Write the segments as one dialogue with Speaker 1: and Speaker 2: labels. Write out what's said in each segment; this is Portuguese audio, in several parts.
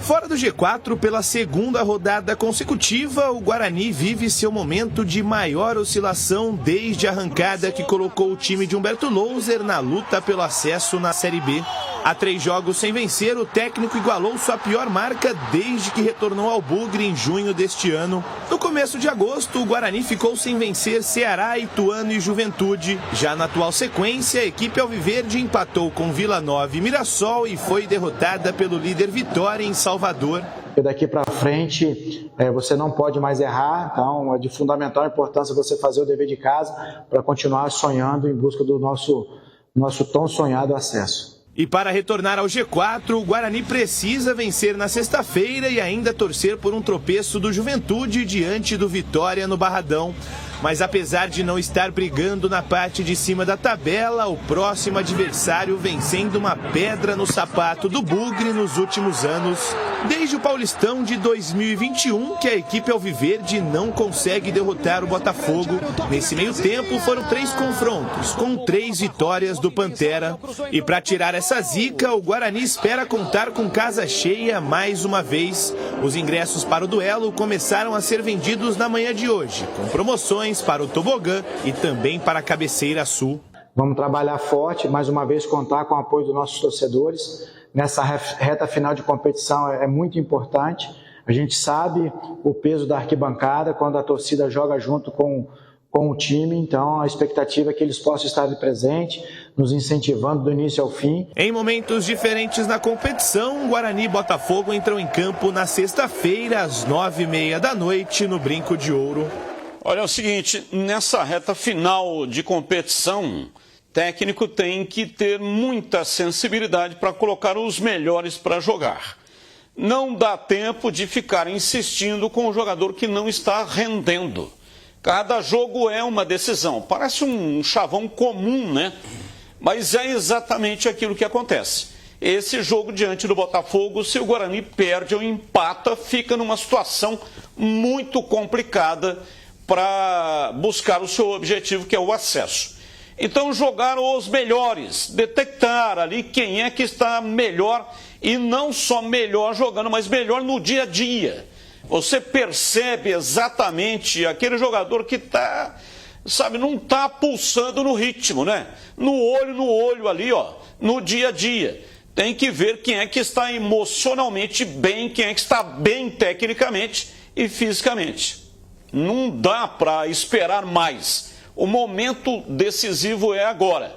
Speaker 1: Fora do G4, pela segunda rodada consecutiva, o Guarani vive seu momento de maior oscilação desde a arrancada que colocou o time de Humberto Louser na luta pelo acesso na Série B. Há 3 jogos sem vencer, o técnico igualou sua pior marca desde que retornou ao Bugre em junho deste ano. No começo de agosto, o Guarani ficou sem vencer Ceará, Ituano e Juventude. Já na atual sequência, a equipe alviverde empatou com Vila Nova e Mirassol e foi derrotada pelo líder Vitória em Salvador.
Speaker 2: Daqui para frente, você não pode mais errar, então é de fundamental importância você fazer o dever de casa para continuar sonhando em busca do nosso tão sonhado acesso.
Speaker 1: E para retornar ao G4, o Guarani precisa vencer na sexta-feira e ainda torcer por um tropeço do Juventude diante do Vitória no Barradão. Mas apesar de não estar brigando na parte de cima da tabela, o próximo adversário vem sendo uma pedra no sapato do Bugre nos últimos anos. Desde o Paulistão de 2021, que a equipe alviverde não consegue derrotar o Botafogo. Nesse meio tempo, foram 3 confrontos, com 3 vitórias do Pantera. E para tirar essa zica, o Guarani espera contar com casa cheia mais uma vez. Os ingressos para o duelo começaram a ser vendidos na manhã de hoje, com promoções para o Tobogã e também para a Cabeceira Sul.
Speaker 2: Vamos trabalhar forte, mais uma vez contar com o apoio dos nossos torcedores. Nessa reta final de competição é muito importante. A gente sabe o peso da arquibancada quando a torcida joga junto com o time, então a expectativa é que eles possam estar presentes, nos incentivando do início ao fim.
Speaker 1: Em momentos diferentes na competição, Guarani e Botafogo entram em campo na sexta-feira, às 9h30 da noite, no Brinco de Ouro.
Speaker 3: Olha, é o seguinte, nessa reta final de competição, o técnico tem que ter muita sensibilidade para colocar os melhores para jogar. Não dá tempo de ficar insistindo com o jogador que não está rendendo. Cada jogo é uma decisão. Parece um chavão comum, né? Mas é exatamente aquilo que acontece. Esse jogo diante do Botafogo, se o Guarani perde ou empata, fica numa situação muito complicada para buscar o seu objetivo, que é o acesso. Então, jogar os melhores, detectar ali quem é que está melhor, e não só melhor jogando, mas melhor no dia a dia. Você percebe exatamente aquele jogador que está, sabe, não está pulsando no ritmo, né? No olho ali, ó, no dia a dia. Tem que ver quem é que está emocionalmente bem, quem é que está bem tecnicamente e fisicamente. Não dá para esperar mais. O momento decisivo é agora.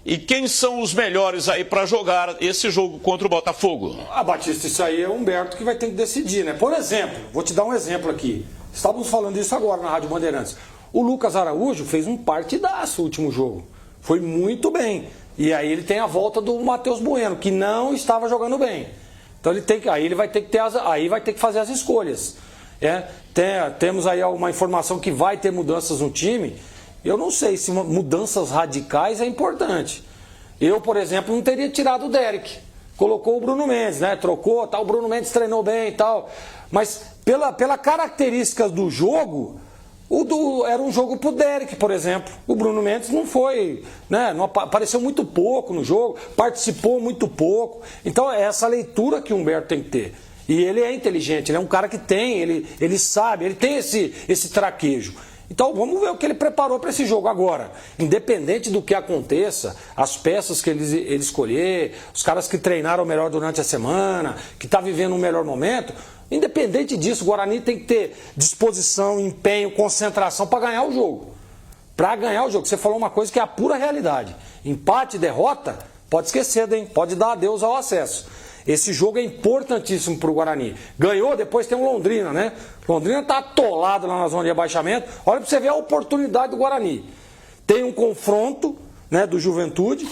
Speaker 3: E quem são os melhores aí para jogar esse jogo contra o Botafogo?
Speaker 4: Batista, isso aí é o Humberto que vai ter que decidir, né? Por exemplo, vou te dar um exemplo aqui. Estávamos falando isso agora na Rádio Bandeirantes. O Lucas Araújo fez um partidaço no último jogo. Foi muito bem. E aí ele tem a volta do Matheus Bueno, que não estava jogando bem. Então ele vai ter que fazer as escolhas. Temos aí uma informação que vai ter mudanças no time. Eu não sei se mudanças radicais é importante. Eu, por exemplo, não teria tirado o Derek. Colocou o Bruno Mendes, né? Trocou, tal, o Bruno Mendes treinou bem e tal. Mas pela característica do jogo, era um jogo pro Derek, por exemplo. O Bruno Mendes não foi, né? Não apareceu muito pouco no jogo, participou muito pouco. Então é essa leitura que o Humberto tem que ter. E ele é inteligente, ele é um cara que tem, ele sabe, ele tem esse traquejo. Então vamos ver o que ele preparou para esse jogo agora. Independente do que aconteça, as peças que ele escolher, os caras que treinaram melhor durante a semana, que estão vivendo um melhor momento, independente disso, o Guarani tem que ter disposição, empenho, concentração para ganhar o jogo. Para ganhar o jogo. Você falou uma coisa que é a pura realidade. Empate, derrota, pode esquecer, hein? Pode dar adeus ao acesso. Esse jogo é importantíssimo para o Guarani. Ganhou, depois tem o Londrina, né? Londrina está atolado lá na zona de rebaixamento. Olha para você ver a oportunidade do Guarani. Tem um confronto, né, do Juventude,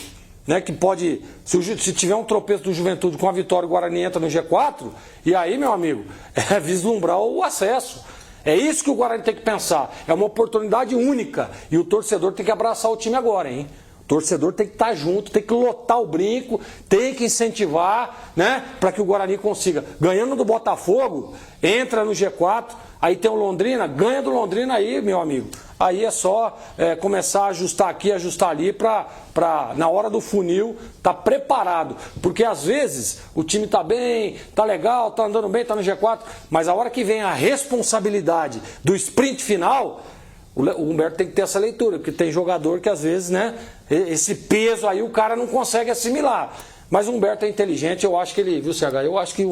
Speaker 4: né, que pode, se tiver um tropeço do Juventude com a vitória, o Guarani entra no G4. E aí, meu amigo, é vislumbrar o acesso. É isso que o Guarani tem que pensar. É uma oportunidade única. E o torcedor tem que abraçar o time agora, hein? O torcedor tem que estar junto, tem que lotar o brinco, tem que incentivar, né? Para que o Guarani consiga. Ganhando do Botafogo, entra no G4, aí tem o Londrina, ganha do Londrina aí, meu amigo. Aí é só começar a ajustar aqui, ajustar ali, para na hora do funil tá preparado. Porque às vezes o time tá bem, tá legal, tá andando bem, tá no G4, mas a hora que vem a responsabilidade do sprint final, o Humberto tem que ter essa leitura, porque tem jogador que às vezes, né, esse peso aí o cara não consegue assimilar. Mas o Humberto é inteligente, eu acho que ele, viu, CH? Eu acho que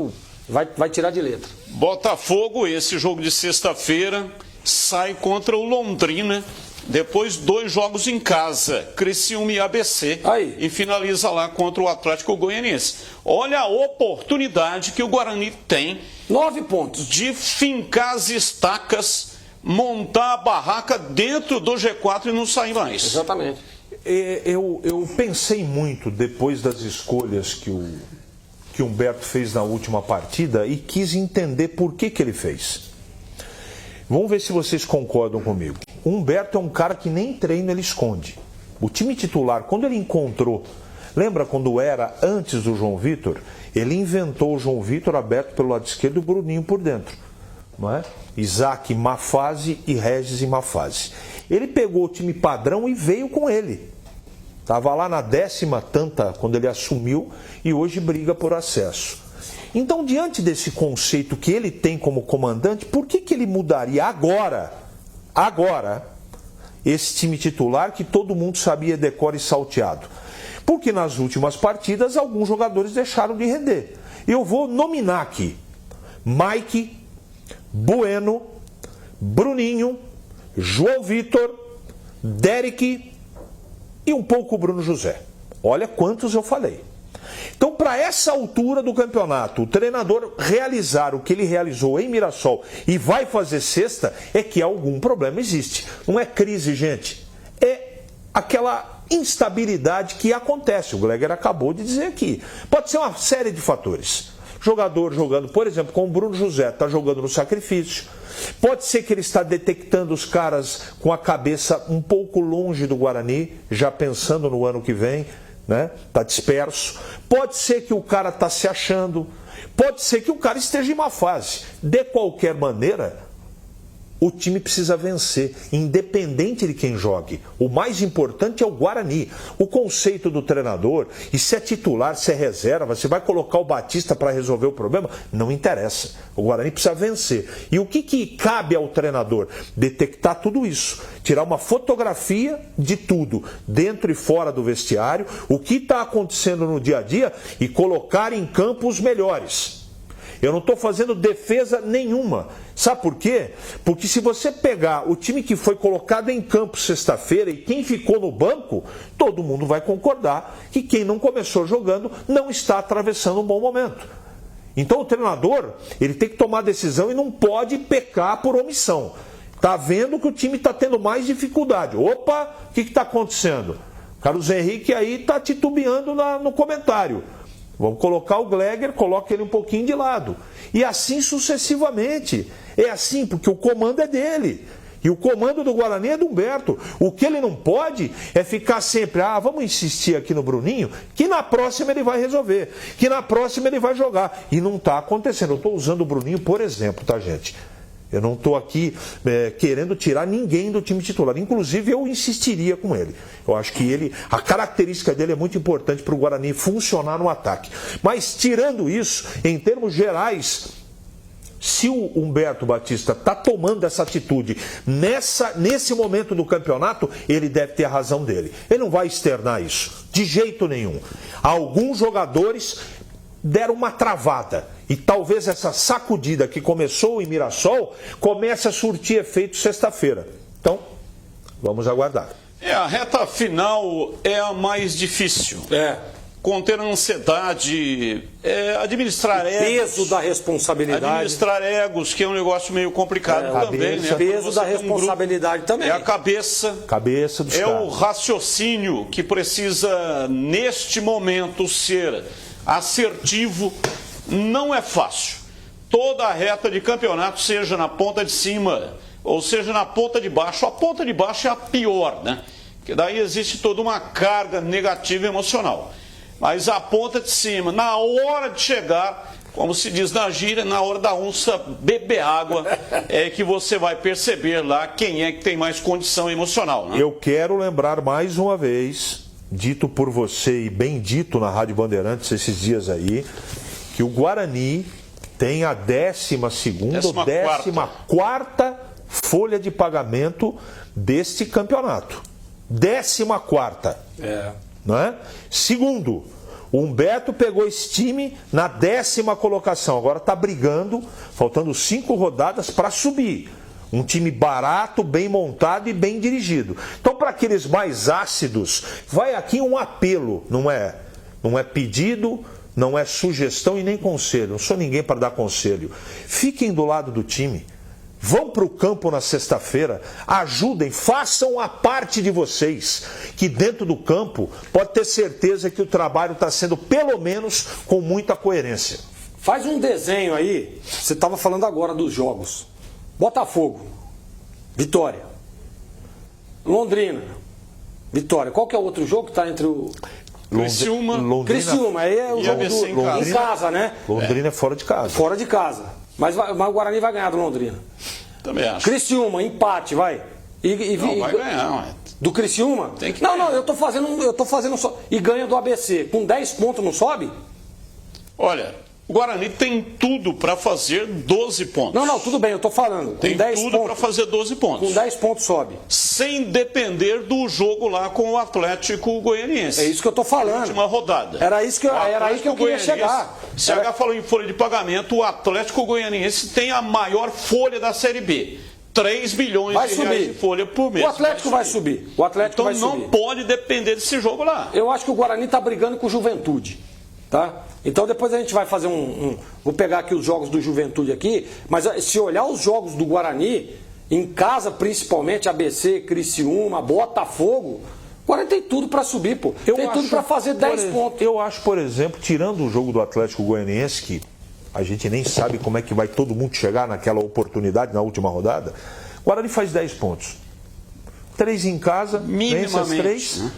Speaker 4: vai tirar de letra.
Speaker 3: Botafogo, esse jogo de sexta-feira, sai contra o Londrina, depois 2 jogos em casa, Criciúma e ABC,
Speaker 4: aí.
Speaker 3: E finaliza lá contra o Atlético Goianiense. Olha a oportunidade que o Guarani tem
Speaker 4: 9 pontos
Speaker 3: de fincar as estacas, montar a barraca dentro do G4 e não sair mais.
Speaker 4: Exatamente.
Speaker 5: Eu pensei muito depois das escolhas que o Humberto fez na última partida e quis entender por que ele fez. Vamos ver se vocês concordam comigo. O Humberto é um cara que nem treino ele esconde. O time titular, quando ele encontrou, lembra quando era antes do João Vitor? Ele inventou o João Vitor aberto pelo lado esquerdo e o Bruninho por dentro. Não é? Isaac em má fase e Regis em má fase. Ele pegou o time padrão e veio com ele. Estava lá na 10ª tanta quando ele assumiu e hoje briga por acesso. Então, diante desse conceito que ele tem como comandante, por que ele mudaria agora, esse time titular que todo mundo sabia decor e salteado? Porque nas últimas partidas alguns jogadores deixaram de render. Eu vou nominar aqui Mike, Bueno, Bruninho, João Vitor, Derek e um pouco o Bruno José. Olha quantos eu falei. Então, para essa altura do campeonato, o treinador realizar o que ele realizou em Mirassol e vai fazer sexta, é que algum problema existe. Não é crise, gente. É aquela instabilidade que acontece. O Gleger acabou de dizer aqui. Pode ser uma série de fatores. Jogador jogando, por exemplo, como o Bruno José, está jogando no sacrifício. Pode ser que ele está detectando os caras com a cabeça um pouco longe do Guarani, já pensando no ano que vem, né? Está disperso. Pode ser que o cara está se achando. Pode ser que o cara esteja em má fase. De qualquer maneira, o time precisa vencer, independente de quem jogue. O mais importante é o Guarani. O conceito do treinador, e se é titular, se é reserva, se vai colocar o Batista para resolver o problema, não interessa. O Guarani precisa vencer. E o que cabe ao treinador? Detectar tudo isso. Tirar uma fotografia de tudo, dentro e fora do vestiário, o que está acontecendo no dia a dia e colocar em campo os melhores. Eu não estou fazendo defesa nenhuma. Sabe por quê? Porque se você pegar o time que foi colocado em campo sexta-feira e quem ficou no banco, todo mundo vai concordar que quem não começou jogando não está atravessando um bom momento. Então o treinador, ele tem que tomar decisão e não pode pecar por omissão. Está vendo que o time está tendo mais dificuldade. Opa, o que está acontecendo? Carlos Henrique aí está titubeando no comentário. Vamos colocar o Gleger, coloca ele um pouquinho de lado. E assim sucessivamente. É assim, porque o comando é dele. E o comando do Guarani é do Humberto. O que ele não pode é ficar sempre, vamos insistir aqui no Bruninho, que na próxima ele vai resolver, que na próxima ele vai jogar. E não está acontecendo. Eu estou usando o Bruninho por exemplo, tá, gente? Eu não estou aqui querendo tirar ninguém do time titular. Inclusive, eu insistiria com ele. Eu acho que a característica dele é muito importante para o Guarani funcionar no ataque. Mas, tirando isso, em termos gerais, se o Humberto Batista está tomando essa atitude nesse momento do campeonato, ele deve ter a razão dele. Ele não vai externar isso, de jeito nenhum. Alguns jogadores deram uma travada. E talvez essa sacudida que começou em Mirassol comece a surtir efeito sexta-feira. Então, vamos aguardar.
Speaker 3: A reta final é a mais difícil. Conter a ansiedade, administrar egos.
Speaker 4: Peso da responsabilidade.
Speaker 3: Administrar egos, que é um negócio meio complicado também. Né?
Speaker 4: Peso da responsabilidade também.
Speaker 3: É a cabeça.
Speaker 5: Cabeça dos caras.
Speaker 3: O raciocínio que precisa, neste momento, ser assertivo. Não é fácil. Toda a reta de campeonato, seja na ponta de cima ou seja na ponta de baixo, a ponta de baixo é a pior, né? Porque daí existe toda uma carga negativa emocional. Mas a ponta de cima, na hora de chegar, como se diz na gíria, na hora da onça beber água, é que você vai perceber lá quem é que tem mais condição emocional. Né?
Speaker 5: Eu quero lembrar mais uma vez, dito por você e bem dito na Rádio Bandeirantes esses dias aí, que o Guarani tem a 12ª ou 14ª folha de pagamento deste campeonato. 14ª. Não é? Segundo, o Humberto pegou esse time na 10ª colocação. Agora está brigando, faltando 5 rodadas para subir. Um time barato, bem montado e bem dirigido. Então, para aqueles mais ácidos, vai aqui um apelo, não é pedido, não é sugestão e nem conselho. Não sou ninguém para dar conselho. Fiquem do lado do time. Vão para o campo na sexta-feira, ajudem, façam a parte de vocês, que dentro do campo pode ter certeza que o trabalho está sendo, pelo menos, com muita coerência.
Speaker 4: Faz um desenho aí, você estava falando agora dos jogos. Botafogo, Vitória. Londrina, Vitória. Qual que é o outro jogo que está entre o...
Speaker 3: Criciúma.
Speaker 4: Criciúma, aí é o jogo em casa, né?
Speaker 5: Londrina é fora de casa.
Speaker 4: Fora de casa. Mas o Guarani vai ganhar do Londrina.
Speaker 3: Também acho.
Speaker 4: Criciúma, empate, vai.
Speaker 3: Não, vai ganhar, ué.
Speaker 4: Do Criciúma?
Speaker 3: Tem que
Speaker 4: não,
Speaker 3: ganhar.
Speaker 4: eu tô fazendo só. E ganha do ABC. Com 10 pontos não sobe?
Speaker 3: Olha, o Guarani tem tudo para fazer 12 pontos.
Speaker 4: Não, tudo bem, eu tô falando.
Speaker 3: Tem
Speaker 4: com 10
Speaker 3: tudo
Speaker 4: pontos,
Speaker 3: para fazer 12 pontos.
Speaker 4: Com 10 pontos sobe.
Speaker 3: Sem depender do jogo lá com o Atlético Goianiense.
Speaker 4: É isso que eu tô falando.
Speaker 3: Última rodada.
Speaker 4: Era isso que eu queria chegar.
Speaker 3: CH falou em folha de pagamento, o Atlético Goianiense tem a maior folha da Série B. 3 bilhões de reais de folha por mês.
Speaker 4: O Atlético vai subir. O Atlético vai subir.
Speaker 3: Então não pode depender desse jogo lá.
Speaker 4: Eu acho que o Guarani tá brigando com o Juventude. Tá? Então depois a gente vai fazer vou pegar aqui os jogos do Juventude aqui, mas se olhar os jogos do Guarani, em casa principalmente, ABC, Criciúma, Botafogo, o Guarani tem tudo para subir, pô. Tem tudo para fazer 10 pontos.
Speaker 5: Eu acho, por exemplo, tirando o jogo do Atlético Goianiense, que a gente nem sabe como é que vai todo mundo chegar naquela oportunidade na última rodada, o Guarani faz 10 pontos. 3 em casa, vence as 3... né?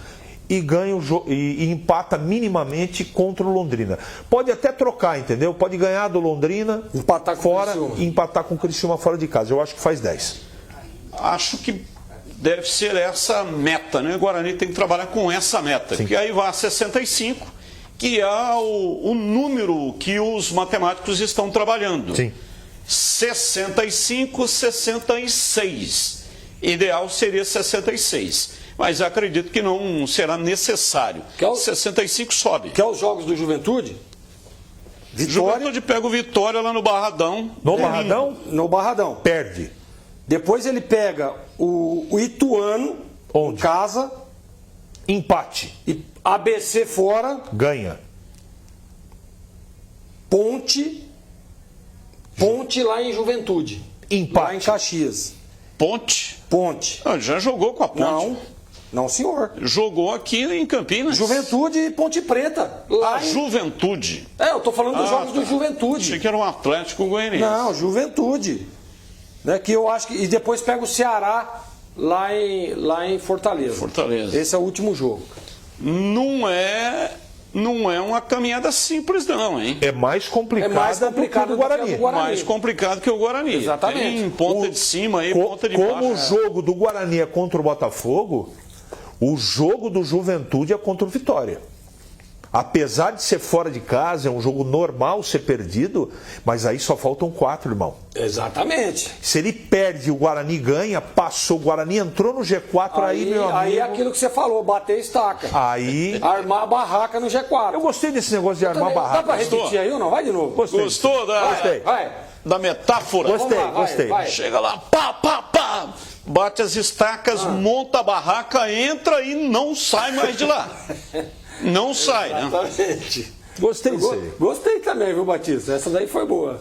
Speaker 5: E ganha e empata minimamente contra o Londrina. Pode até trocar, entendeu? Pode ganhar do Londrina
Speaker 4: empatar
Speaker 5: fora e empatar com o Criciúma fora de casa. Eu acho que faz 10.
Speaker 3: Acho que deve ser essa meta, né? O Guarani tem que trabalhar com essa meta.
Speaker 5: Sim.
Speaker 3: Que aí vai a 65, que é o número que os matemáticos estão trabalhando.
Speaker 5: Sim.
Speaker 3: 65, 66. Ideal seria 66. Mas acredito que não será necessário. 65 sobe.
Speaker 4: Quer os jogos do Juventude?
Speaker 3: Juventude pega o Vitória lá no Barradão.
Speaker 5: No Barradão?
Speaker 4: No Barradão.
Speaker 5: Perde.
Speaker 4: Depois ele pega o Ituano,
Speaker 5: Onde?
Speaker 4: em casa.
Speaker 5: Empate.
Speaker 4: E ABC fora.
Speaker 5: Ganha.
Speaker 4: Ponte lá em Juventude.
Speaker 5: Empate.
Speaker 4: Lá em Caxias.
Speaker 3: Ponte.
Speaker 4: Ah,
Speaker 3: já jogou com a Ponte.
Speaker 4: Não, senhor.
Speaker 3: Jogou aqui em Campinas.
Speaker 4: Juventude e Ponte Preta.
Speaker 3: Juventude.
Speaker 4: Eu tô falando dos jogos do Juventude.
Speaker 3: Achei que era um Atlético Goianiense.
Speaker 4: Não, Juventude. Né, que eu acho que. E depois pega o Ceará lá em Fortaleza.
Speaker 3: Fortaleza.
Speaker 4: Esse é o último jogo.
Speaker 3: Não é uma caminhada simples, não, hein?
Speaker 5: É mais complicado,
Speaker 4: do que o do Guarani.
Speaker 3: Mais complicado que o Guarani.
Speaker 4: Exatamente.
Speaker 3: Tem ponta de cima e ponta de baixo.
Speaker 5: Como o jogo do Guarani é contra o Botafogo, o jogo do Juventude é contra o Vitória. Apesar de ser fora de casa, é um jogo normal ser perdido, mas aí só faltam 4, irmão.
Speaker 4: Exatamente.
Speaker 5: Se ele perde e o Guarani ganha, passou, o Guarani entrou no G4, aí meu amigo...
Speaker 4: Aí é aquilo que você falou, bater estaca.
Speaker 5: Aí...
Speaker 4: Armar a barraca no G4.
Speaker 5: Eu gostei desse negócio de armar barraca.
Speaker 4: Dá pra repetir aí ou não? Vai de novo.
Speaker 3: Gostou da metáfora?
Speaker 5: Gostei.
Speaker 4: Vai.
Speaker 3: Chega lá, pá. Bate as estacas, monta a barraca, entra e não sai mais de lá. Não sai, né?
Speaker 4: Exatamente.
Speaker 5: Gostei disso aí.
Speaker 4: Gostei também, viu, Batista? Essa daí foi boa.